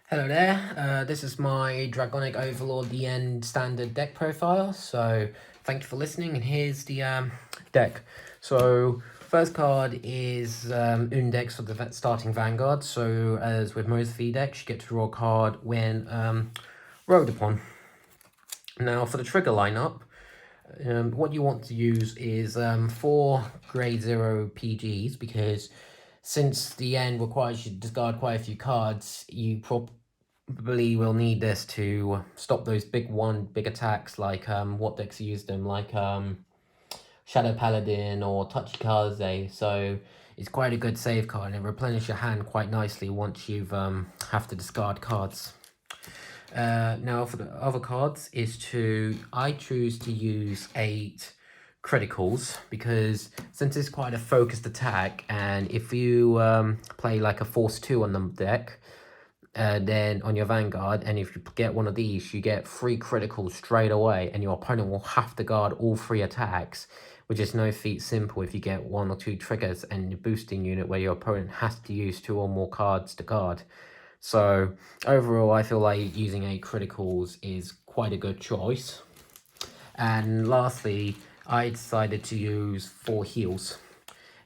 Hello there, this is my Dragonic Overlord the End standard deck profile, so thank you for listening, and here's the deck. So, first card is Undex for the starting Vanguard, so as with most V decks, you get to draw a card when rode upon. Now, for the trigger lineup, what you want to use is 4 grade 0 PGs, because since the end requires you to discard quite a few cards, you probably will need this to stop those big attacks, like what decks use them, like Shadow Paladin or Tachikaze. So it's quite a good save card, and it replenishes your hand quite nicely once you've have to discard cards. Now for the other cards I choose to use 8 criticals, because since it's quite a focused attack, and if you play like a force 2 on the deck, then on your Vanguard, and if you get one of these, you get 3 criticals straight away, and your opponent will have to guard all 3 attacks, which is no feat simple if you get 1 or 2 triggers and a boosting unit where your opponent has to use 2 or more cards to guard. So overall, I feel like using 8 criticals is quite a good choice. And lastly, I decided to use 4 heals.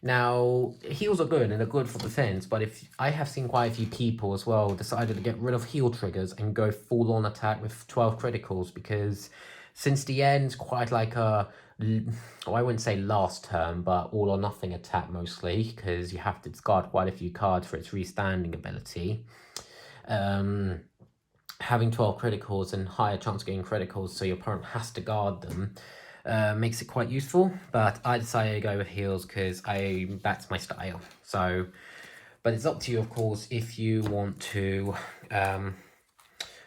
Now, heals are good, and they're good for defense, but if I have seen quite a few people as well decided to get rid of heal triggers and go full on attack with 12 criticals, because since the end's quite like a, well, I wouldn't say last turn, but all or nothing attack mostly, because you have to discard quite a few cards for its restanding ability. Having 12 criticals and higher chance of getting criticals, so your opponent has to guard them, makes it quite useful. But I decided to go with heals because that's my style. So, but it's up to you, of course, if you want to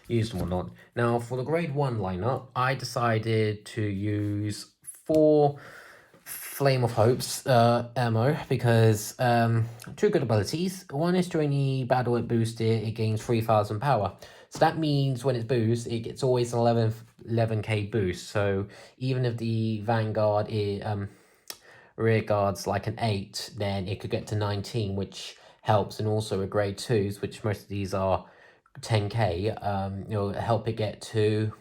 use them or not. Now, for the grade 1 lineup, I decided to use 4 Flame of Hope's ammo, because 2 good abilities. One is during the battle it boosted, it gains 3000 power. So that means when it's boosted, it gets always an 11k boost. So even if the Vanguard rear guards like an 8, then it could get to 19, which helps. And also with grade 2s, which most of these are 10k, it'll help it get to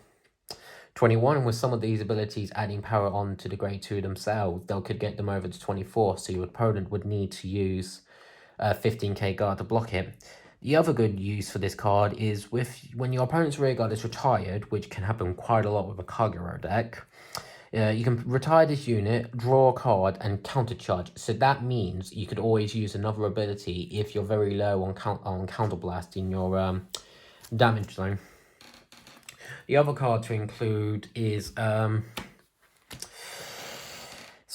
21, and with some of these abilities adding power on to the grade 2 themselves, they could get them over to 24, so your opponent would need to use 15k guard to block it. The other good use for this card is when your opponent's rear guard is retired, which can happen quite a lot with a Kagero deck. You can retire this unit, draw a card, and countercharge. So that means you could always use another ability if you're very low on counterblast in your damage zone. The other card to include is Vanguard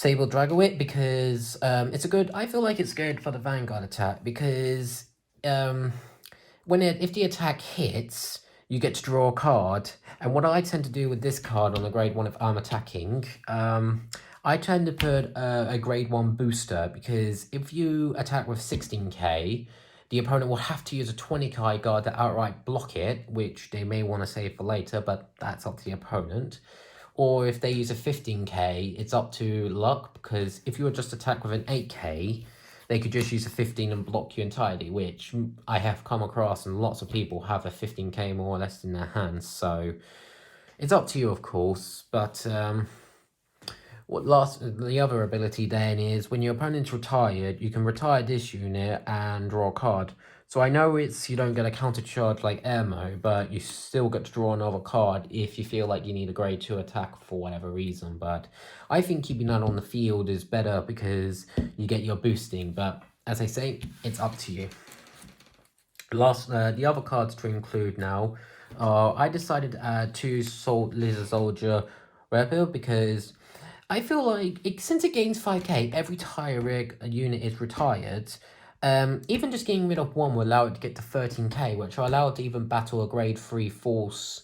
Dragonic, because I feel like it's good for the Vanguard attack, because if the attack hits, you get to draw a card. And what I tend to do with this card on a grade 1 if I'm attacking, I tend to put a grade 1 booster, because if you attack with 16k, the opponent will have to use a 20k guard to outright block it, which they may want to save for later, but that's up to the opponent. Or if they use a 15k, it's up to luck, because if you were just attack with an 8k, they could just use a 15 and block you entirely, which I have come across, and lots of people have a 15k more or less in their hands. So it's up to you, of course. But the other ability then is when your opponent's retired, you can retire this unit and draw a card. So I know you don't get a counter charge like ammo, but you still get to draw another card if you feel like you need a grade 2 attack for whatever reason. But I think keeping that on the field is better, because you get your boosting. But as I say, it's up to you. The other cards to include now, I decided to add 2 Salt Lizard Soldier Rebel, because I feel like since it gains 5k every time a unit is retired, even just getting rid of 1 will allow it to get to 13k, which will allow it to even battle a grade 3 Force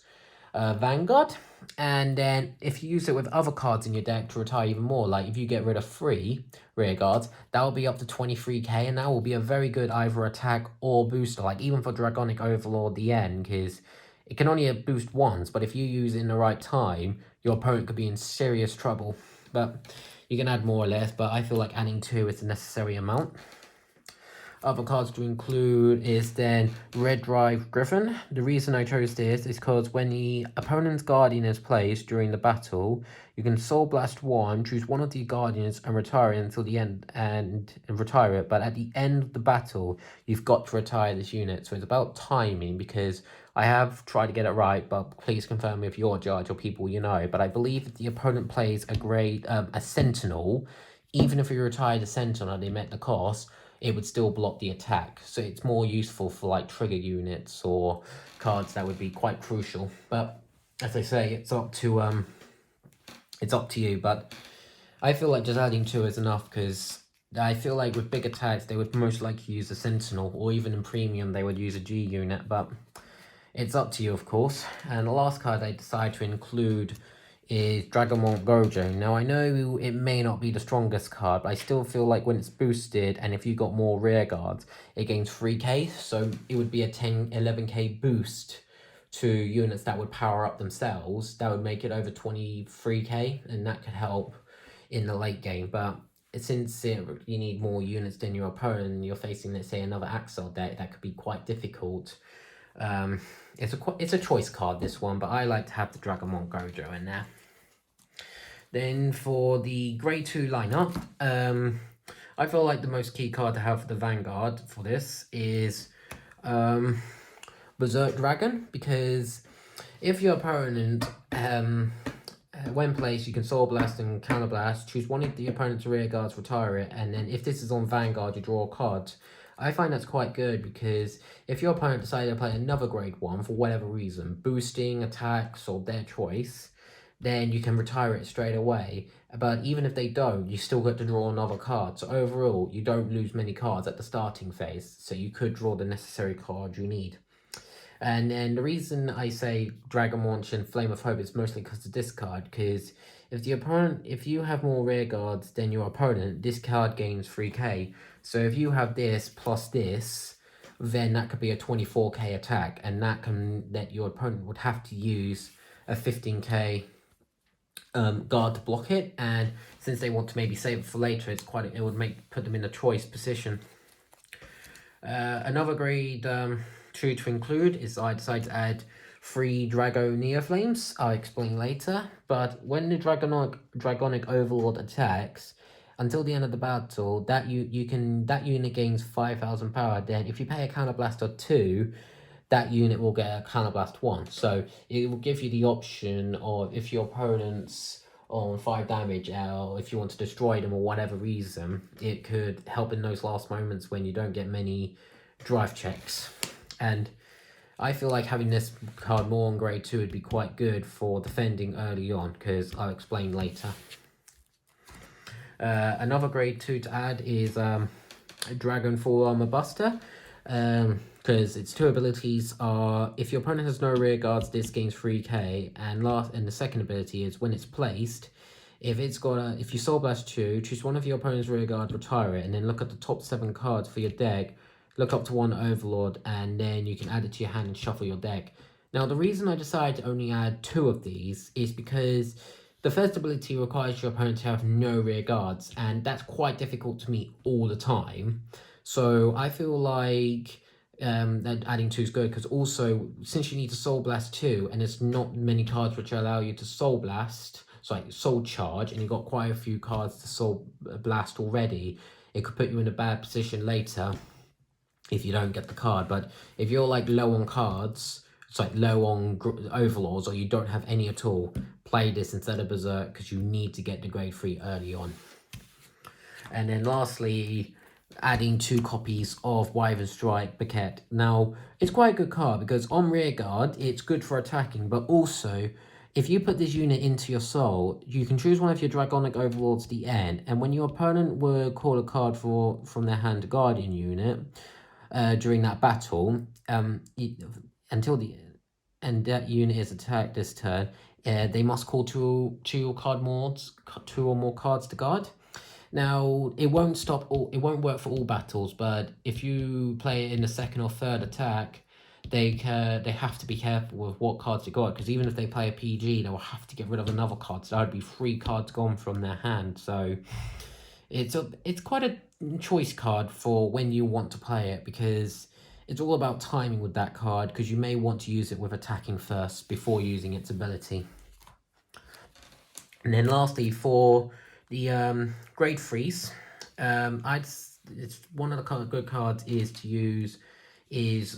Vanguard. And then if you use it with other cards in your deck to retire even more, like if you get rid of 3 rear guards, that will be up to 23k, and that will be a very good either attack or booster, like even for Dragonic Overlord the end, because it can only boost once, but if you use it in the right time, your opponent could be in serious trouble. But you can add more or less, but I feel like adding 2 is the necessary amount. Other cards to include is then Red Drive Griffin. The reason I chose this is because when the opponent's Guardian is placed during the battle, you can Soul Blast one, choose one of the Guardians and retire it until the end and retire it. But at the end of the battle, you've got to retire this unit. So it's about timing, because I have tried to get it right, but please confirm with your judge or people you know. But I believe if the opponent plays a Sentinel, even if you retire the Sentinel and they met the cost, it would still block the attack. So it's more useful for like trigger units or cards that would be quite crucial. But as I say, it's up to you. But I feel like just adding 2 is enough, because I feel like with big attacks they would most likely use a Sentinel, or even in premium they would use a G unit. But it's up to you, of course. And the last card I decided to include is Dragonmont Gojo. Now, I know it may not be the strongest card, but I still feel like when it's boosted, and if you got more rear guards, it gains 3k, so it would be a 11k boost to units that would power up themselves. That would make it over 23k, and that could help in the late game. But since you need more units than your opponent, and you're facing, let's say, another Axel deck, that could be quite difficult. It's a choice card, this one, but I like to have the Dragonmont Gojo in there. Then for the Grade 2 lineup, I feel like the most key card to have for the Vanguard for this is Berserk Dragon, because if your opponent, when placed, you can Soul Blast and Counter Blast, choose one of the opponent's rear guards, retire it, and then if this is on Vanguard, you draw a card. I find that's quite good, because if your opponent decided to play another Grade 1 for whatever reason, boosting, attacks, or their choice, then you can retire it straight away. But even if they don't, you still get to draw another card. So overall, you don't lose many cards at the starting phase, so you could draw the necessary card you need. And then the reason I say Dragon Launch and Flame of Hope is mostly because of this card, because if you have more rear guards than your opponent, this card gains 3k. So if you have this plus this, then that could be a 24k attack, and that your opponent would have to use a 15k guard to block it. And since they want to maybe save it for later, it would put them in a choice position. Another grade 2 to include is I decided to add 3 Drago Neoflames. I'll explain later. But when the Dragonic Overlord attacks, until the end of the battle, that unit gains 5,000 power. Then if you pay a Counter Blast or 2, that unit will get a Counter Blast 1. So it will give you the option of, if your opponent's on 5 damage, or if you want to destroy them or whatever reason, it could help in those last moments when you don't get many drive checks. And I feel like having this card more on grade 2 would be quite good for defending early on, because I'll explain later. Another grade 2 to add is Dragon Full Armor Buster, because its 2 abilities are, if your opponent has no rear guards, this gains 3k, and the second ability is, when it's placed, if you Soul Blast 2, choose one of your opponent's rear guards, retire it, and then look at the top 7 cards for your deck, look up to 1 Overlord, and then you can add it to your hand and shuffle your deck. Now, the reason I decided to only add 2 of these is because the first ability requires your opponent to have no rear guards, and that's quite difficult to meet all the time. So I feel like that adding 2 is good, because also, since you need to Soul Blast 2, and there's not many cards which allow you to Soul Charge, and you've got quite a few cards to Soul Blast already, it could put you in a bad position later if you don't get the card. But if you're like low on cards, it's like low on Overlords, or you don't have any at all, play this instead of Berserk, because you need to get the grade 3 early on. And then lastly, adding 2 copies of Wyvern Strike Bucket. Now, it's quite a good card, because on rear guard, it's good for attacking, but also, if you put this unit into your soul, you can choose one of your Dragonic Overlords at the end, and when your opponent will call a card from their hand, Guardian unit, during that battle, and that unit is attacked this turn, they must call two or more cards to guard. Now, it won't work for all battles, but if you play it in the second or third attack, they have to be careful with what cards they got, because even if they play a PG, they will have to get rid of another card, so that would be 3 cards gone from their hand. So it's quite a choice card for when you want to play it, because it's all about timing with that card, because you may want to use it with attacking first before using its ability. And then lastly, for the grade freeze, it's one of the good cards is to use is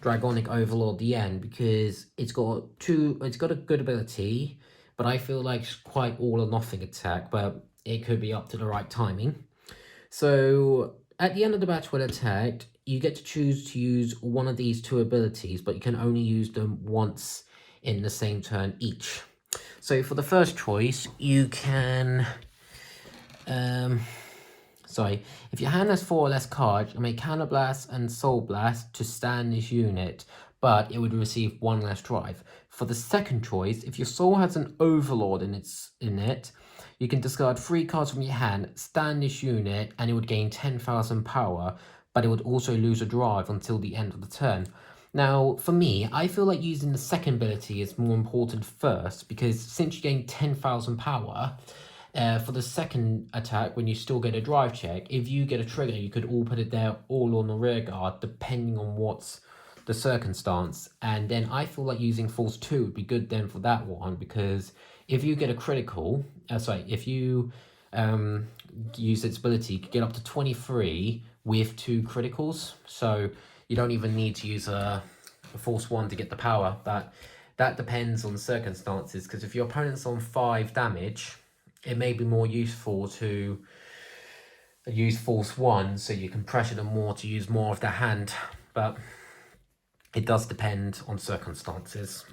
Dragonic Overlord the end, because it's got a good ability, but I feel like it's quite all or nothing attack, but it could be up to the right timing. So at the end of the battle when attacked, you get to choose to use one of these two abilities, but you can only use them once in the same turn each. So for the first choice, you can if your hand has 4 or less cards, you may Counterblast and Soul Blast to stand this unit, but it would receive 1 less drive. For the second choice, if your soul has an Overlord in it, you can discard 3 cards from your hand, stand this unit, and it would gain 10,000 power, but it would also lose a drive until the end of the turn. Now, for me, I feel like using the second ability is more important first, because since you gain 10,000 power, for the second attack, when you still get a drive check, if you get a trigger, you could all put it there all on the rear guard, depending on what's the circumstance. And then I feel like using Force 2 would be good then for that one, because if you get a critical, if you use its ability, you could get up to 23 with 2 criticals. So you don't even need to use a Force 1 to get the power, but that depends on the circumstances, because if your opponent's on 5 damage, it may be more useful to use Force 1 so you can pressure them more to use more of their hand, but it does depend on circumstances.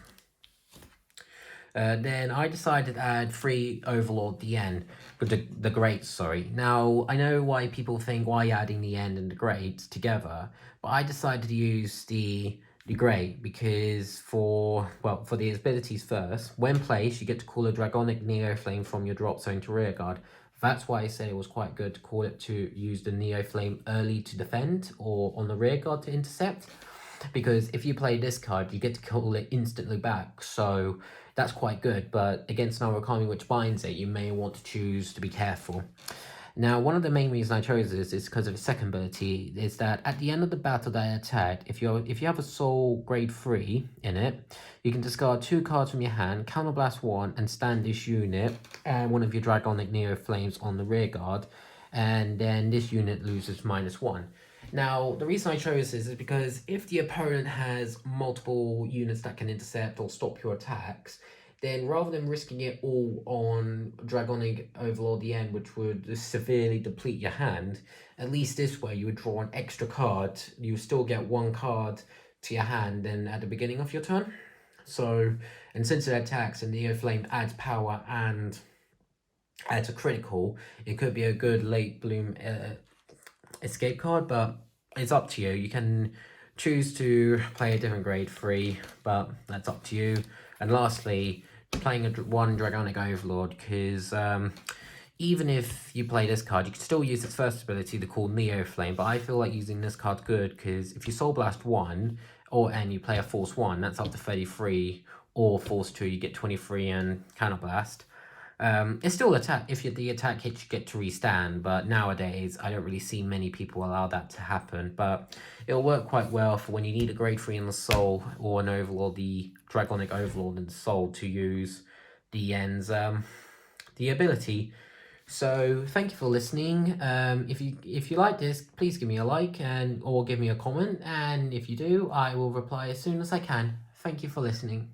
Then I decided to add 3 Overlord the end, with the Greats, sorry. Now, I know why people think why adding the end and the Greats together, but I decided to use the Great because for the abilities first, when placed, you get to call a Dragonic Neo Flame from your drop zone to rearguard. That's why I said it was quite good to call it to use the Neo Flame early to defend or on the rearguard to intercept. Because if you play this card, you get to call it instantly back, so that's quite good. But against an Origami which binds it, you may want to choose to be careful. Now, one of the main reasons I chose this is because of its second ability, is that at the end of the battle that I attacked, if you have a soul grade 3 in it, you can discard 2 cards from your hand, Counterblast 1, and stand this unit and one of your Dragonic Neo Flames on the rear guard, and then this unit loses -1. Now, the reason I chose this is because if the opponent has multiple units that can intercept or stop your attacks, then rather than risking it all on Dragonic Overlord the end, which would severely deplete your hand, at least this way you would draw an extra card. You still get 1 card to your hand then at the beginning of your turn. So, and since it attacks and Neo Flame adds power and adds a critical, it could be a good late bloom escape card, but it's up to you. You can choose to play a different grade 3, but that's up to you. And lastly, playing one Dragonic Overlord, because even if you play this card, you can still use its first ability to call Neo Flame, but I feel like using this card good, because if you Soul Blast 1, and you play a Force 1, that's up to 33, or Force 2, you get 23 and Counterblast. It's still attack. If the attack hits, you get to restand, but nowadays I don't really see many people allow that to happen. But it'll work quite well for when you need a grade 3 in the soul or an Overlord, the Dragonic Overlord in the soul, to use the ends, the ability. So thank you for listening. If you like this, please give me a like or give me a comment, and if you do, I will reply as soon as I can. Thank you for listening.